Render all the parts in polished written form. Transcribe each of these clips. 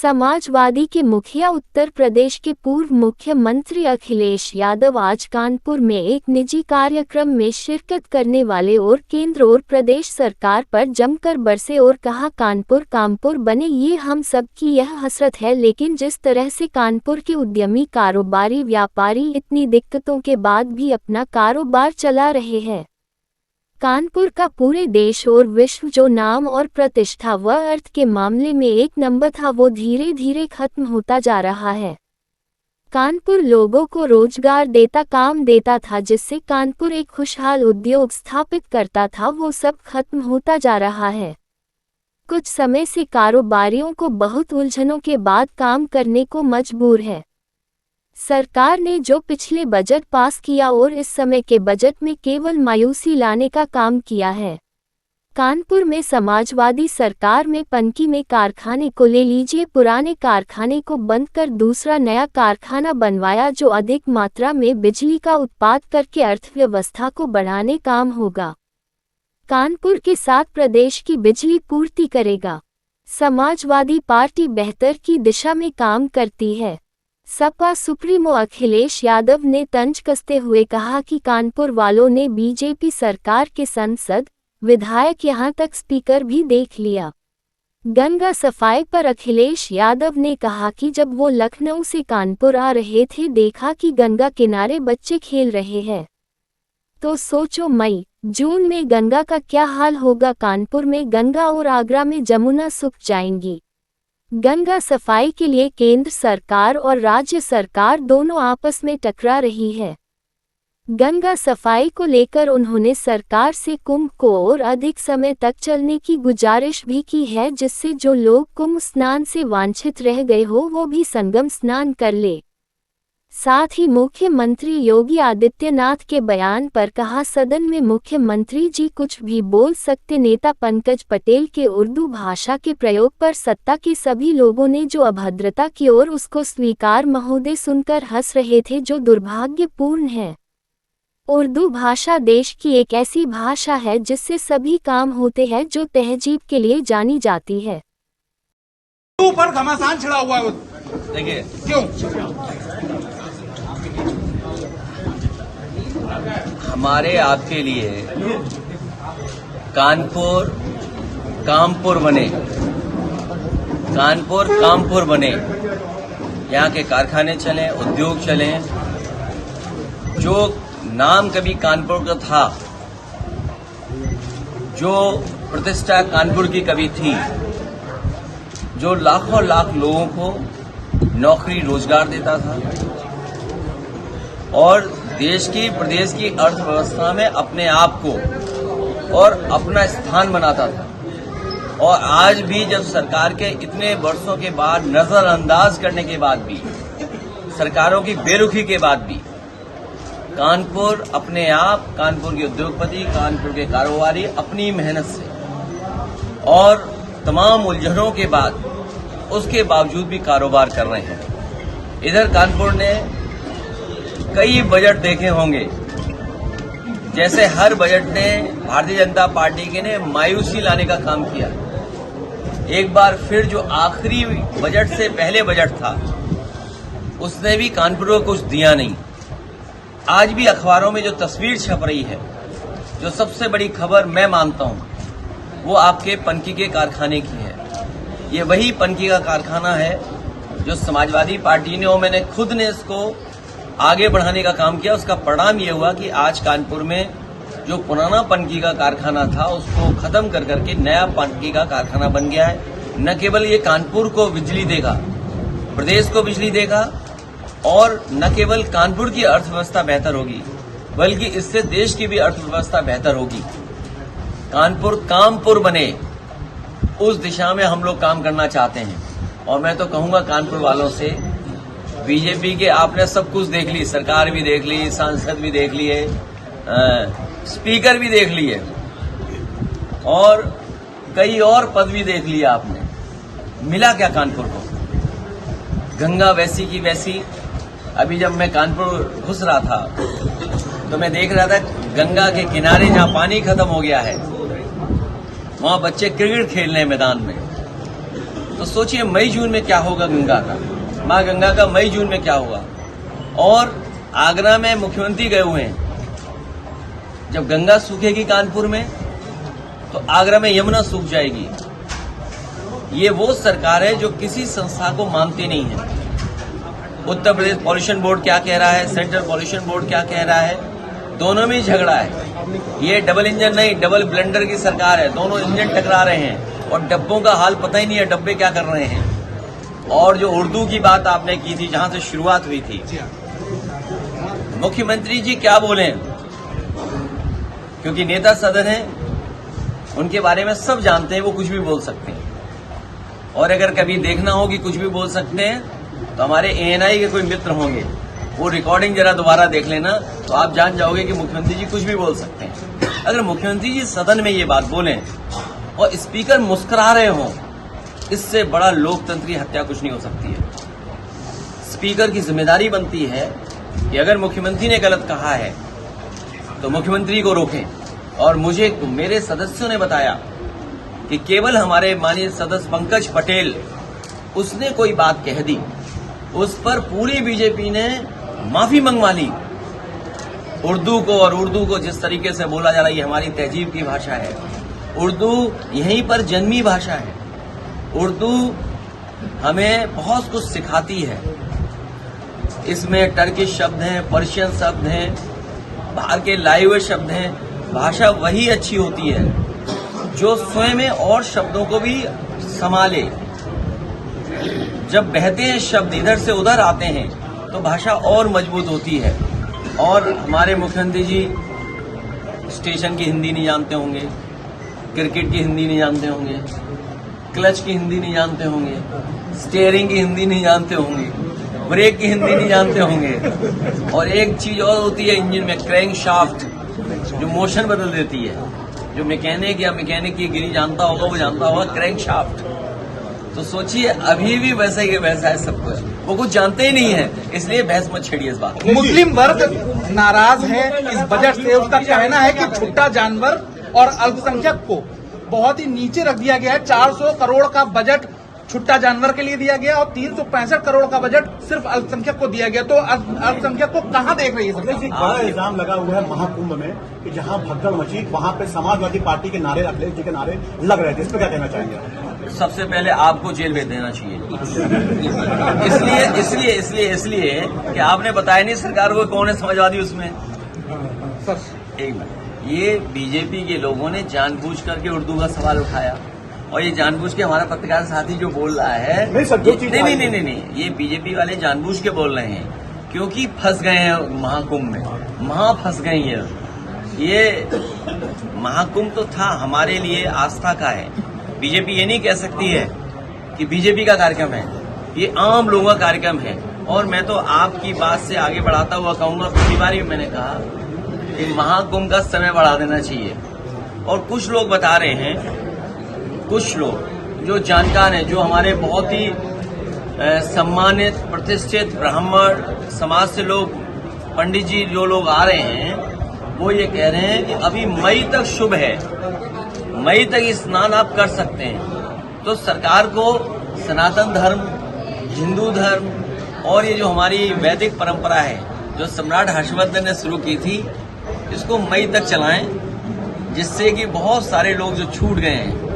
समाजवादी के मुखिया उत्तर प्रदेश के पूर्व मुख्यमंत्री अखिलेश यादव आज कानपुर में एक निजी कार्यक्रम में शिरकत करने वाले और केंद्र और प्रदेश सरकार पर जमकर बरसे और कहा, कानपुर बने, ये हम सब की यह हसरत है। लेकिन जिस तरह से कानपुर के उद्यमी, कारोबारी, व्यापारी इतनी दिक्कतों के बाद भी अपना कारोबार चला रहे हैं, कानपुर का पूरे देश और विश्व जो नाम और प्रतिष्ठा व अर्थ के मामले में एक नंबर था, वो धीरे धीरे खत्म होता जा रहा है। कानपुर लोगों को रोजगार देता, काम देता था, जिससे कानपुर एक खुशहाल उद्योग स्थापित करता था, वो सब खत्म होता जा रहा है। कुछ समय से कारोबारियों को बहुत उलझनों के बाद काम करने को मजबूर है। सरकार ने जो पिछले बजट पास किया और इस समय के बजट में केवल मायूसी लाने का काम किया है। कानपुर में समाजवादी सरकार में पनकी में कारखाने को ले लीजिए, पुराने कारखाने को बंद कर दूसरा नया कारखाना बनवाया, जो अधिक मात्रा में बिजली का उत्पाद करके अर्थव्यवस्था को बढ़ाने काम होगा। कानपुर के साथ प्रदेश की बिजली पूर्ति करेगा। समाजवादी पार्टी बेहतर की दिशा में काम करती है। सपा सुप्रीमो अखिलेश यादव ने तंज कसते हुए कहा कि कानपुर वालों ने बीजेपी सरकार के सांसद, विधायक, यहां तक स्पीकर भी देख लिया। गंगा सफाई पर अखिलेश यादव ने कहा कि जब वो लखनऊ से कानपुर आ रहे थे, देखा कि गंगा किनारे बच्चे खेल रहे हैं, तो सोचो मई जून में गंगा का क्या हाल होगा। कानपुर में गंगा और आगरा में जमुना सूख जाएंगी। गंगा सफाई के लिए केंद्र सरकार और राज्य सरकार दोनों आपस में टकरा रही है। गंगा सफाई को लेकर उन्होंने सरकार से कुंभ को और अधिक समय तक चलने की गुजारिश भी की है, जिससे जो लोग कुंभ स्नान से वांछित रह गए हो वो भी संगम स्नान कर ले। साथ ही मुख्यमंत्री योगी आदित्यनाथ के बयान पर कहा, सदन में मुख्यमंत्री जी कुछ भी बोल सकते। नेता पंकज पटेल के उर्दू भाषा के प्रयोग पर सत्ता के सभी लोगों ने जो अभद्रता की और उसको स्वीकार महोदय सुनकर हंस रहे थे, जो दुर्भाग्यपूर्ण है। उर्दू भाषा देश की एक ऐसी भाषा है जिससे सभी काम होते हैं, जो तहजीब के लिए जानी जाती है। ऊपर घमासान छिड़ा हुआ है, देखिए क्यों? हमारे आपके लिए कानपुर कामपुर बने, कानपुर कामपुर बने, यहाँ के कारखाने चलें, उद्योग चलें। जो नाम कभी कानपुर का था, जो प्रतिष्ठा कानपुर की कभी थी, जो लाखों लाख लोगों को नौकरी रोजगार देता था और देश की प्रदेश की अर्थव्यवस्था में अपने आप को और अपना स्थान बनाता था। और आज भी जब सरकार के इतने वर्षों के बाद, नजरअंदाज करने के बाद भी, सरकारों की बेरुखी के बाद भी, कानपुर अपने आप, कानपुर के उद्योगपति, कानपुर के कारोबारी अपनी मेहनत से और तमाम उलझनों के बाद, उसके बावजूद भी कारोबार कर रहे हैं। इधर कानपुर ने कई बजट देखे होंगे, जैसे हर बजट ने भारतीय जनता पार्टी के ने मायूसी लाने का काम किया। एक बार फिर जो आखिरी बजट से पहले बजट था, उसने भी कानपुर को कुछ दिया नहीं। आज भी अखबारों में जो तस्वीर छप रही है, जो सबसे बड़ी खबर मैं मानता हूं, वो आपके पनकी के कारखाने की है। ये वही पनकी का कारखाना है जो समाजवादी पार्टी ने और मैंने खुद ने इसको आगे बढ़ाने का काम किया। उसका परिणाम ये हुआ कि आज कानपुर में जो पुराना पनकी का कारखाना था, उसको खत्म कर करके नया पनकी का कारखाना बन गया है। न केवल ये कानपुर को बिजली देगा, प्रदेश को बिजली देगा, और न केवल कानपुर की अर्थव्यवस्था बेहतर होगी, बल्कि इससे देश की भी अर्थव्यवस्था बेहतर होगी। कानपुर कामपुर बने, उस दिशा में हम लोग काम करना चाहते हैं। और मैं तो कहूंगा कानपुर वालों से, बीजेपी के आपने सब कुछ देख ली, सरकार भी देख ली, सांसद भी देख लिए, स्पीकर भी देख लिए, और कई और पद भी देख लिया आपने। मिला क्या कानपुर को? गंगा वैसी की वैसी। अभी जब मैं कानपुर घुस रहा था तो मैं देख रहा था गंगा के किनारे जहां पानी खत्म हो गया है, वहां बच्चे क्रिकेट खेल रहे हैं मैदान में। तो सोचिए मई जून में क्या होगा गंगा का, माँ गंगा का मई जून में क्या होगा। और आगरा में मुख्यमंत्री गए हुए हैं, जब गंगा सूखेगी कानपुर में तो आगरा में यमुना सूख जाएगी। ये वो सरकार है जो किसी संस्था को मानती नहीं है। उत्तर प्रदेश पॉल्यूशन बोर्ड क्या कह रहा है, सेंट्रल पॉल्यूशन बोर्ड क्या कह रहा है, दोनों में झगड़ा है। ये डबल इंजन नहीं, डबल ब्लेंडर की सरकार है, दोनों इंजन टकरा रहे हैं और डब्बों का हाल पता ही नहीं है डब्बे क्या कर रहे हैं। और जो उर्दू की बात आपने की थी, जहां से शुरुआत हुई थी, मुख्यमंत्री जी क्या बोले, क्योंकि नेता सदन है, उनके बारे में सब जानते हैं, वो कुछ भी बोल सकते हैं। और अगर कभी देखना हो कि कुछ भी बोल सकते हैं तो हमारे ANI के कोई मित्र होंगे, वो रिकॉर्डिंग जरा दोबारा देख लेना तो आप जान जाओगे कि मुख्यमंत्री जी कुछ भी बोल सकते हैं। अगर मुख्यमंत्री जी सदन में ये बात बोलें और स्पीकर मुस्कुरा रहे हों, इससे बड़ा लोकतंत्री हत्या कुछ नहीं हो सकती है। स्पीकर की जिम्मेदारी बनती है कि अगर मुख्यमंत्री ने गलत कहा है तो मुख्यमंत्री को रोकें। और मुझे मेरे सदस्यों ने बताया कि केवल हमारे माननीय सदस्य पंकज पटेल, उसने कोई बात कह दी, उस पर पूरी बीजेपी ने माफी मंगवा ली। उर्दू को, और उर्दू को जिस तरीके से बोला जा रहा है, ये हमारी तहजीब की भाषा है। उर्दू यहीं पर जन्मी भाषा है। उर्दू हमें बहुत कुछ सिखाती है। इसमें टर्किश शब्द हैं, पर्शियन शब्द हैं, बाहर के लाए हुए शब्द हैं। भाषा वही अच्छी होती है जो स्वयं में और शब्दों को भी संभाले। जब बहते हैं शब्द, इधर से उधर आते हैं, तो भाषा और मजबूत होती है। और हमारे मुख्यमंत्री जी स्टेशन की हिंदी नहीं जानते होंगे, क्रिकेट की हिंदी नहीं जानते होंगे, क्लच की हिंदी नहीं जानते होंगे, स्टीयरिंग की हिंदी नहीं जानते होंगे, ब्रेक की हिंदी नहीं जानते होंगे। और एक चीज और होती है इंजन में, क्रैंक शाफ्ट, जो मोशन बदल देती है। जो मैकेनिक या मैकेनिक की गिरी जानता होगा, वो जानता होगा क्रैंक शाफ्ट। तो सोचिए अभी भी वैसा ही वैसा है सब कुछ, वो कुछ जानते ही नहीं है। इसलिए बहस मत छेड़िए इस बात। मुस्लिम वर्ग नाराज है इस बजट से। उसका कहना है कि छुट्टा जानवर और अल्पसंख्यक को बहुत ही नीचे रख दिया गया है। 400 करोड़ का बजट छुट्टा जानवर के लिए दिया गया और 365 करोड़ का बजट सिर्फ अल्पसंख्यक को दिया गया। तो अल्पसंख्यक को कहां देख रही है सरकार? एक बड़ा इल्जाम लगा हुआ है महाकुंभ में कि जहां भगदड़ मची, वहां पे समाजवादी पार्टी के नारे, अखिलेश जी के नारे लग रहे थे। इस पर क्या कहना चाहेंगे? सबसे पहले आपको जेल भेज देना चाहिए। इसलिए कि आपने बताया नहीं सरकार को कौन है समाजवादी उसमें। एक मिनट, ये बीजेपी के लोगों ने जानबूझ करके उर्दू का सवाल उठाया और ये जानबूझ के हमारा पत्रकार साथी जो बोल रहा है, नहीं, ये बीजेपी वाले जानबूझ के बोल रहे हैं क्योंकि फंस गए हैं महाकुंभ में। फंस गए हैं। ये महाकुंभ तो था हमारे लिए आस्था का है। बीजेपी ये नहीं कह सकती है कि बीजेपी का कार्यक्रम है, ये आम लोगों का कार्यक्रम है। और मैं तो आपकी बात से आगे बढ़ाता हुआ कहूंगा, पिछली बार भी मैंने कहा कि महाकुंभ का समय बढ़ा देना चाहिए। और कुछ लोग बता रहे हैं, कुछ लोग जो जानकार हैं, जो हमारे बहुत ही सम्मानित प्रतिष्ठित ब्राह्मण समाज से लोग, पंडित जी जो लोग आ रहे हैं, वो ये कह रहे हैं कि अभी मई तक शुभ है, मई तक स्नान आप कर सकते हैं। तो सरकार को सनातन धर्म, हिंदू धर्म और ये जो हमारी वैदिक परंपरा है, जो सम्राट हर्षवर्धन ने शुरू की थी, इसको मई तक चलाएं, जिससे कि बहुत सारे लोग जो छूट गए हैं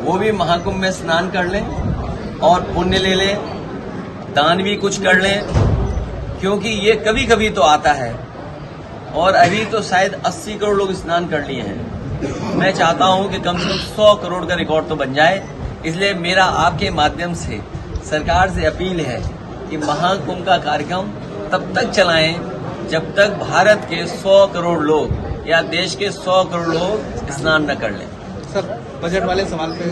वो भी महाकुंभ में स्नान कर लें और पुण्य ले लें, दान भी कुछ कर लें, क्योंकि ये कभी कभी तो आता है। और अभी तो शायद 80 करोड़ लोग स्नान कर लिए हैं। मैं चाहता हूं कि कम से कम 100 करोड़ का रिकॉर्ड तो बन जाए। इसलिए मेरा आपके माध्यम से सरकार से अपील है कि महाकुंभ का कार्यक्रम तब तक चलाएं जब तक भारत के 100 करोड़ लोग या देश के 100 करोड़ लोग स्नान न कर लें। सर, बजट वाले सवाल पे